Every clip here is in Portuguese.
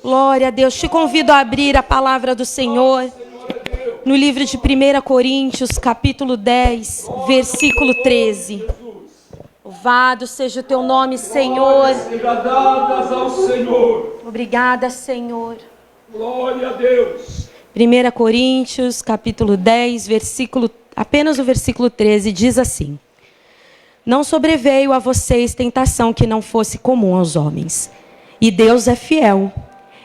Glória a Deus. Te convido a abrir a palavra do Senhor no livro de 1 Coríntios, capítulo 10, versículo 13. Louvado seja o teu nome, Senhor. Dadas ao Senhor. Obrigada, Senhor. Glória a Deus. 1 Coríntios, capítulo 10, apenas o versículo 13, diz assim: Não sobreveio a vocês tentação que não fosse comum aos homens. E Deus é fiel.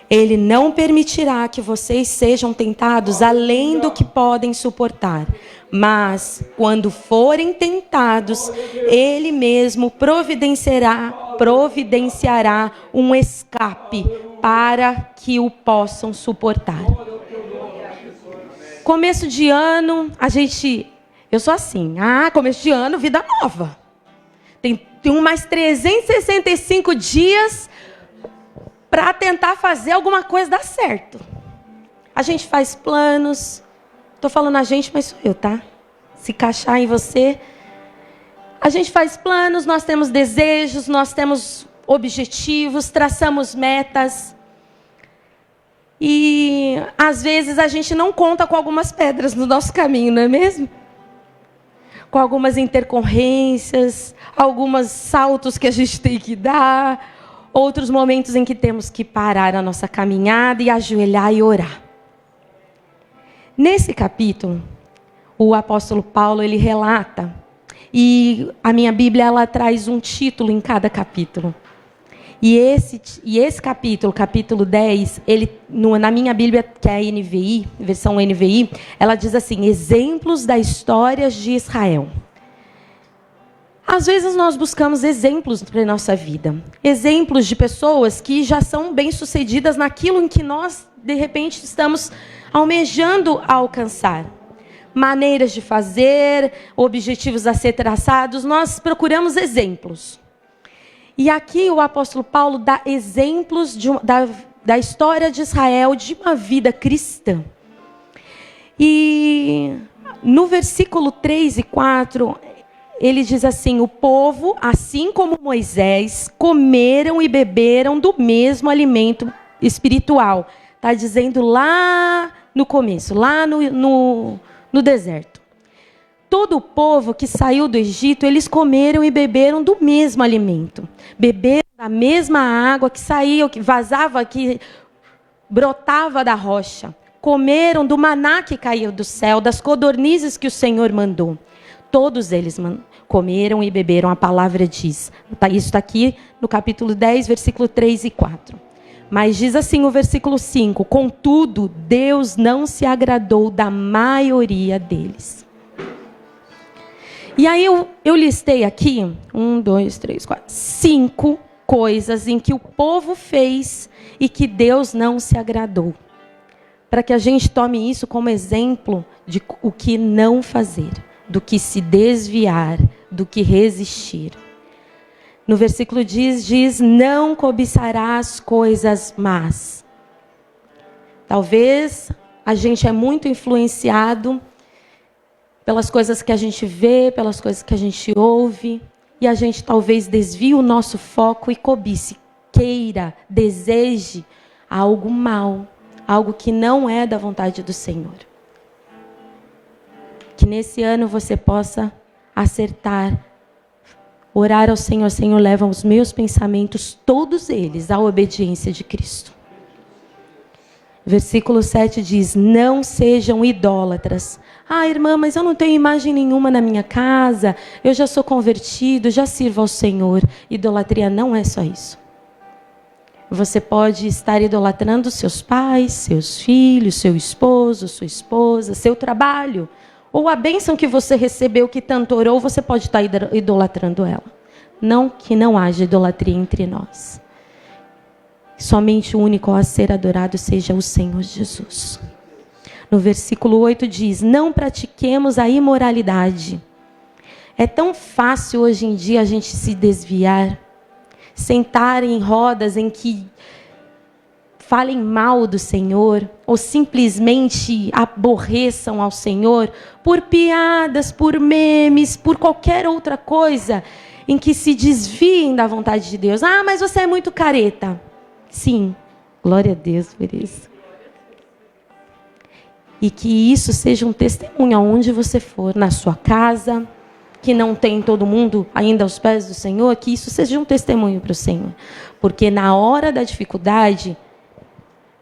Ele não permitirá que vocês sejam tentados além do que podem suportar. Mas, quando forem tentados, Ele mesmo providenciará um escape para que o possam suportar. Começo de ano, eu sou assim, começo de ano, vida nova. Tem mais 365 dias para tentar fazer alguma coisa dar certo. A gente faz planos. Estou falando a gente, mas sou eu, tá? Se encaixar em você. A gente faz planos, nós temos desejos, nós temos objetivos, traçamos metas. E às vezes a gente não conta com algumas pedras no nosso caminho, não é mesmo? Com algumas intercorrências, alguns saltos que a gente tem que dar. Outros momentos em que temos que parar a nossa caminhada e ajoelhar e orar. Nesse capítulo, o apóstolo Paulo, ele relata, e a minha Bíblia, ela traz um título em cada capítulo. E esse capítulo, capítulo 10, na minha Bíblia, que é a NVI, versão NVI, ela diz assim: exemplos da história de Israel. Às vezes nós buscamos exemplos para a nossa vida. Exemplos de pessoas que já são bem-sucedidas naquilo em que nós, de repente, estamos almejando alcançar. Maneiras de fazer, objetivos a ser traçados, nós procuramos exemplos. E aqui o apóstolo Paulo dá exemplos da história de Israel, de uma vida cristã. E no versículo 3 e 4... ele diz assim: o povo, assim como Moisés, comeram e beberam do mesmo alimento espiritual. Está dizendo lá no começo, lá no deserto. Todo o povo que saiu do Egito, eles comeram e beberam do mesmo alimento. Beberam da mesma água que saía, que vazava, que brotava da rocha. Comeram do maná que caiu do céu, das codornizes que o Senhor mandou. Todos eles comeram e beberam, a palavra diz. Isso está aqui no capítulo 10, versículo 3 e 4. Mas diz assim o versículo 5: contudo, Deus não se agradou da maioria deles. E aí eu listei aqui, 5 coisas em que o povo fez e que Deus não se agradou. Para que a gente tome isso como exemplo de o que não fazer, do que se desviar, do que resistir. No versículo diz, não cobiçarás coisas más. Talvez a gente é muito influenciado pelas coisas que a gente vê, pelas coisas que a gente ouve, e a gente talvez desvie o nosso foco e cobice, queira, deseje algo mal, algo que não é da vontade do Senhor. Que nesse ano você possa acertar, orar ao Senhor: Senhor, leva os meus pensamentos, todos eles, à obediência de Cristo. Versículo 7 diz: não sejam idólatras. Irmã, mas eu não tenho imagem nenhuma na minha casa, eu já sou convertido, já sirvo ao Senhor. Idolatria não é só isso. Você pode estar idolatrando seus pais, seus filhos, seu esposo, sua esposa, seu trabalho. Ou a bênção que você recebeu, que tanto orou, você pode estar idolatrando ela. Não que não haja idolatria entre nós. Somente o único a ser adorado seja o Senhor Jesus. No versículo 8 diz: não pratiquemos a imoralidade. É tão fácil hoje em dia a gente se desviar. Sentar em rodas em que falem mal do Senhor, ou simplesmente aborreçam ao Senhor, por piadas, por memes, por qualquer outra coisa, em que se desviem da vontade de Deus. Mas você é muito careta. Sim, Glória a Deus por isso. E que isso seja um testemunho aonde você for, na sua casa, que não tem todo mundo ainda aos pés do Senhor, que isso seja um testemunho para o Senhor. Porque na hora da dificuldade,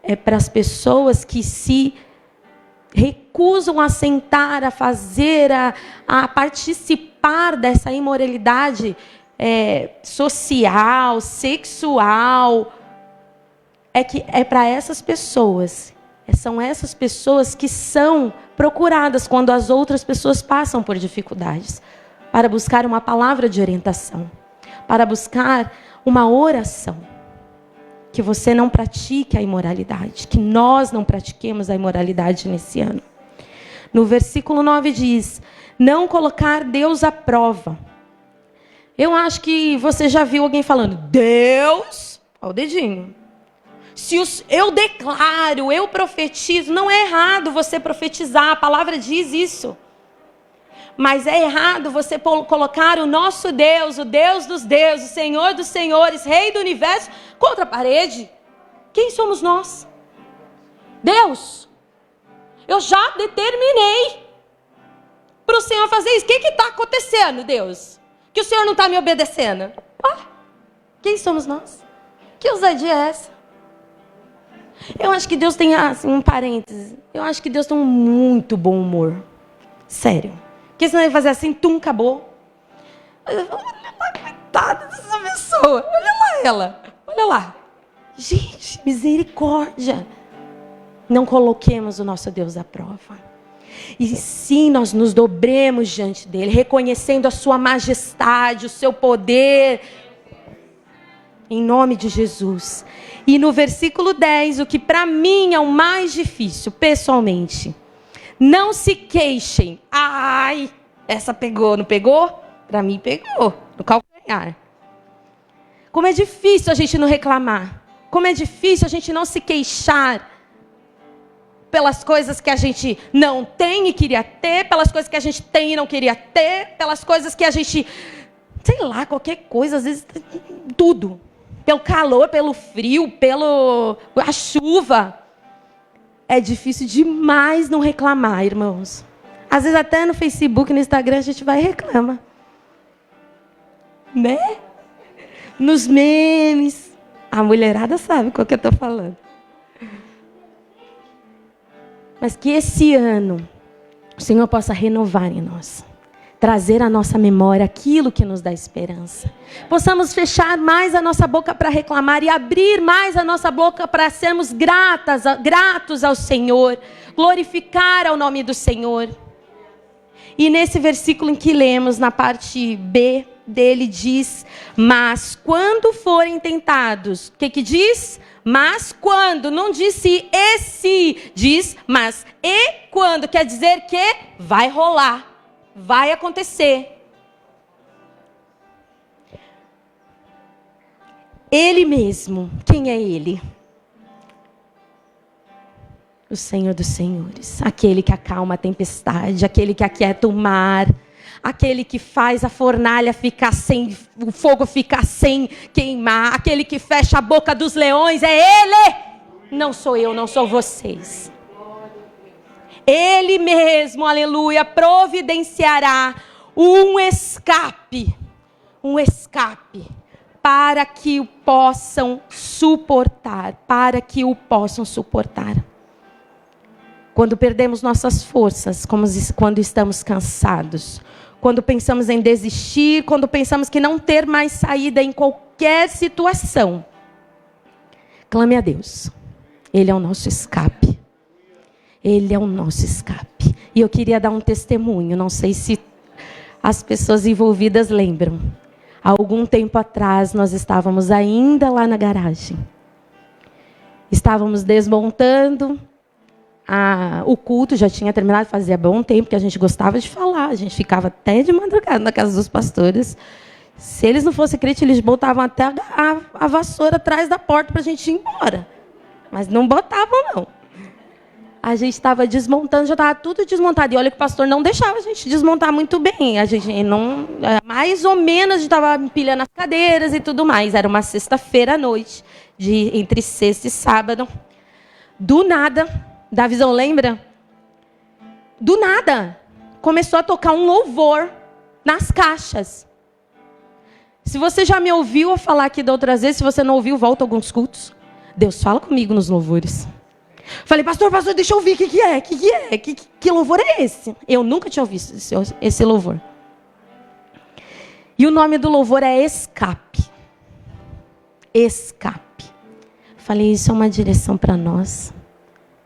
é para as pessoas que se recusam a sentar, a fazer, a participar dessa imoralidade social, sexual. É para essas pessoas. São essas pessoas que são procuradas quando as outras pessoas passam por dificuldades, para buscar uma palavra de orientação, para buscar uma oração. Que você não pratique a imoralidade, que nós não pratiquemos a imoralidade nesse ano. No versículo 9 diz, não colocar Deus à prova. Eu acho que você já viu alguém falando, Deus, olha o dedinho. Eu declaro, eu profetizo, não é errado você profetizar, a palavra diz isso. Mas é errado você colocar o nosso Deus, o Deus dos deuses, o Senhor dos senhores, Rei do universo, contra a parede. Quem somos nós? Deus. Eu já determinei para o Senhor fazer isso. O que está acontecendo, Deus? Que o Senhor não está me obedecendo? Quem somos nós? Que ousadia é essa? Eu acho que Deus tem, assim, um parênteses. Eu acho que Deus tem um muito bom humor. Sério. Porque senão ele vai fazer assim, acabou. Olha lá, coitada dessa pessoa. Olha lá ela. Olha lá. Gente, misericórdia. Não coloquemos o nosso Deus à prova. E sim, nós nos dobremos diante dele, reconhecendo a sua majestade, o seu poder. Em nome de Jesus. E no versículo 10, o que para mim é o mais difícil, pessoalmente. Não se queixem. Ai, essa pegou, não pegou? Para mim pegou, no calcanhar. Como é difícil a gente não reclamar. Como é difícil a gente não se queixar pelas coisas que a gente não tem e queria ter, pelas coisas que a gente tem e não queria ter, pelas coisas que a gente, sei lá, qualquer coisa, às vezes tudo. Pelo calor, pelo frio, a chuva. É difícil demais não reclamar, irmãos. Às vezes até no Facebook, no Instagram, a gente vai e reclama. Né? Nos memes. A mulherada sabe qual que eu estou falando. Mas que esse ano o Senhor possa renovar em nós. Trazer à nossa memória aquilo que nos dá esperança. Possamos fechar mais a nossa boca para reclamar e abrir mais a nossa boca para sermos gratos ao Senhor. Glorificar ao nome do Senhor. E nesse versículo em que lemos, na parte B dele, diz, mas quando forem tentados, o que diz? Mas quando, não disse esse, diz, mas e quando, quer dizer que vai rolar. Vai acontecer. Ele mesmo. Quem é Ele? O Senhor dos Senhores. Aquele que acalma a tempestade. Aquele que aquieta o mar. Aquele que faz a fornalha ficar sem... O fogo ficar sem queimar. Aquele que fecha a boca dos leões. É Ele. Não sou eu, não sou vocês. Ele mesmo, aleluia, providenciará um escape para que o possam suportar, Quando perdemos nossas forças, quando estamos cansados, quando pensamos em desistir, quando pensamos que não ter mais saída em qualquer situação, clame a Deus. Ele é o nosso escape. Ele é o nosso escape. E eu queria dar um testemunho. Não sei se as pessoas envolvidas lembram. Há algum tempo atrás, nós estávamos ainda lá na garagem. Estávamos desmontando. O culto já tinha terminado, fazia bom tempo que a gente gostava de falar. A gente ficava até de madrugada na casa dos pastores. Se eles não fossem crentes, eles botavam até a vassoura atrás da porta para a gente ir embora. Mas não botavam, não. A gente estava desmontando, já estava tudo desmontado. E olha que o pastor não deixava a gente desmontar muito bem. A gente não, mais ou menos, a gente estava empilhando as cadeiras e tudo mais. Era uma sexta-feira à noite. entre sexta e sábado. Do nada, da visão, lembra? Do nada, começou a tocar um louvor nas caixas. Se você já me ouviu falar aqui da outras vezes, se você não ouviu, volta a alguns cultos. Deus fala comigo nos louvores. Falei, pastor, deixa eu ouvir o que é. Que louvor é esse? Eu nunca tinha ouvido esse louvor. E o nome do louvor é Escape. Escape. Falei, isso é uma direção para nós,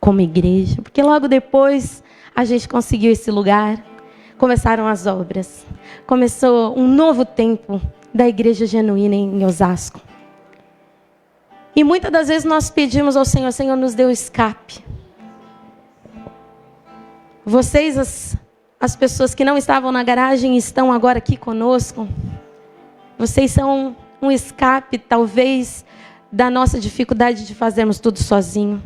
como igreja. Porque logo depois a gente conseguiu esse lugar. Começaram as obras. Começou um novo tempo da Igreja Genuína em Osasco. E muitas das vezes nós pedimos ao Senhor, Senhor, nos dê o escape. Vocês, as pessoas que não estavam na garagem, estão agora aqui conosco. Vocês são um escape, talvez, da nossa dificuldade de fazermos tudo sozinho.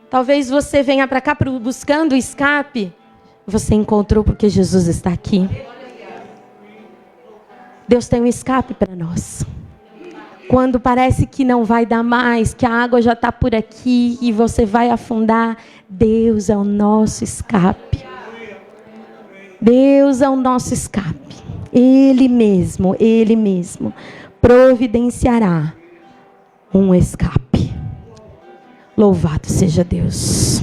Talvez você venha para cá buscando escape. Você encontrou porque Jesus está aqui. Deus tem um escape para nós. Quando parece que não vai dar mais, que a água já está por aqui e você vai afundar, Deus é o nosso escape. Deus é o nosso escape. Ele mesmo providenciará um escape. Louvado seja Deus.